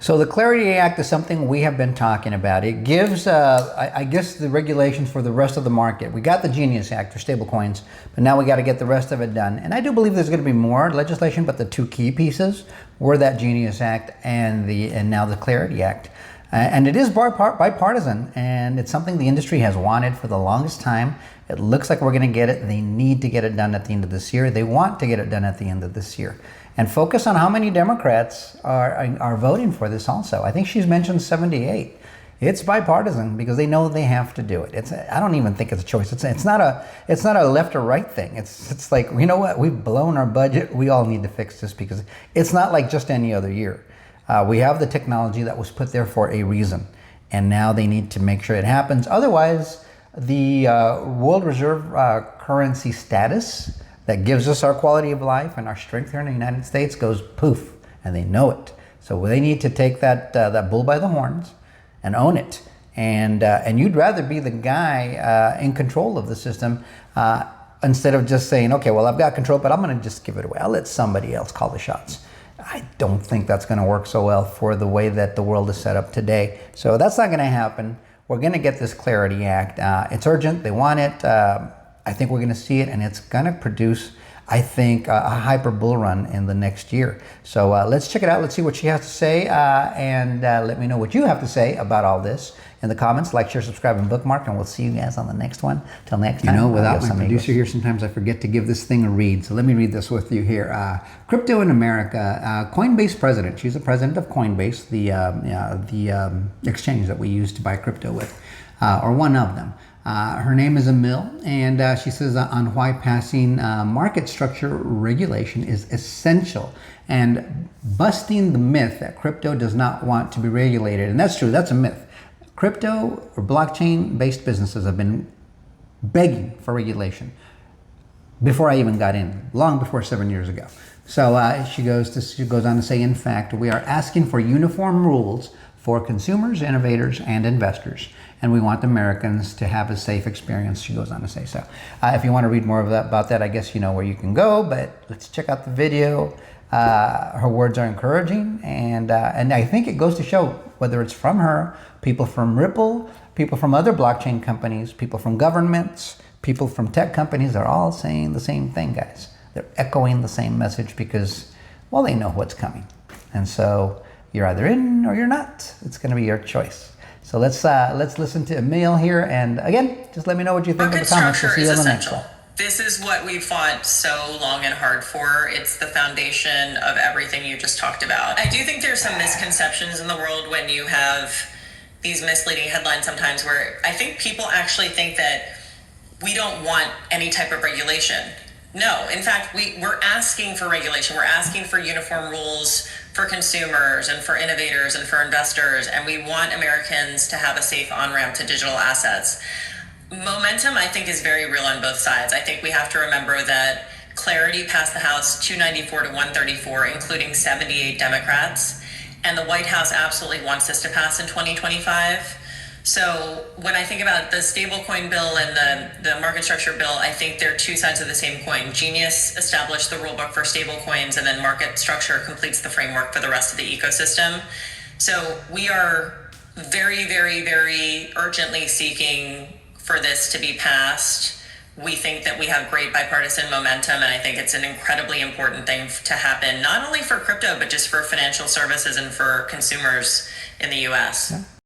So the Clarity Act is something we have been talking about. It gives, I guess, the regulations for the rest of the market. We got the Genius Act for stablecoins, but now we got to get the rest of it done. And I do believe there's going to be more legislation, but the two key pieces were that Genius Act and now the Clarity Act. And it is bipartisan, and it's something the industry has wanted for the longest time. It looks like we're going to get it. They need to get it done at the end of this year. They want to get it done at the end of this year. And focus on how many Democrats are voting for this also. I think she's mentioned 78. It's bipartisan because they know they have to do it. I don't even think it's a choice. It's not a left or right thing. It's like, you know what? We've blown our budget. We all need to fix this because it's not like just any other year. We have the technology that was put there for a reason, and now they need to make sure it happens. Otherwise, the world reserve currency status that gives us our quality of life and our strength here in the United States goes poof, and they know it. So they need to take that bull by the horns and own it. And you'd rather be the guy in control of the system instead of just saying, okay, well, I've got control, but I'm going to just give it away. I'll let somebody else call the shots. I don't think that's going to work so well for the way that the world is set up today. So that's not going to happen. We're going to get this Clarity Act. It's urgent. They want it. I think we're going to see it, and it's going to produce, I think, a hyper bull run in the next year. So let's check it out. Let's see what she has to say, and let me know what you have to say about all this in the comments. Like, share, subscribe, and bookmark, and we'll see you guys on the next one. Till next time. You know, without my producer here, sometimes I forget to give this thing a read. So let me read this with you here. Crypto in America. Coinbase president. She's the president of Coinbase, the exchange that we use to buy crypto with, or one of them. Her name is Emil, and she says on why passing market structure regulation is essential and busting the myth that crypto does not want to be regulated. And that's true, that's a myth. Crypto or blockchain-based businesses have been begging for regulation before I even got in, long before 7 years ago. So she goes on to say, in fact, we are asking for uniform rules for consumers, innovators, and investors. And we want Americans to have a safe experience, she goes on to say. So if you want to read more about that, I guess you know where you can go, but let's check out the video. Her words are encouraging, and I think it goes to show, whether it's from her, people from Ripple, people from other blockchain companies, people from governments, people from tech companies, are all saying the same thing, guys. They're echoing the same message because, well, they know what's coming. And so you're either in or you're not. It's going to be your choice. So let's listen to Emil here, and again, just let me know what you think in the comments. We'll see you on the next one. This is what we fought so long and hard for. It's the foundation of everything you just talked about. I do think there's some misconceptions in the world when you have these misleading headlines sometimes, where I think people actually think that we don't want any type of regulation. No, in fact, we're asking for regulation. We're asking for uniform rules for consumers and for innovators and for investors, and we want Americans to have a safe on-ramp to digital assets. Momentum, I think, is very real on both sides. I think we have to remember that Clarity passed the House 294 to 134, including 78 Democrats, and the White House absolutely wants this to pass in 2025. So when I think about the stablecoin bill and the market structure bill, I think they're two sides of the same coin. Genius established the rulebook for stablecoins, and then market structure completes the framework for the rest of the ecosystem. So we are very, very, very urgently seeking for this to be passed. We think that we have great bipartisan momentum, and I think it's an incredibly important thing to happen, not only for crypto, but just for financial services and for consumers in the US. Yeah.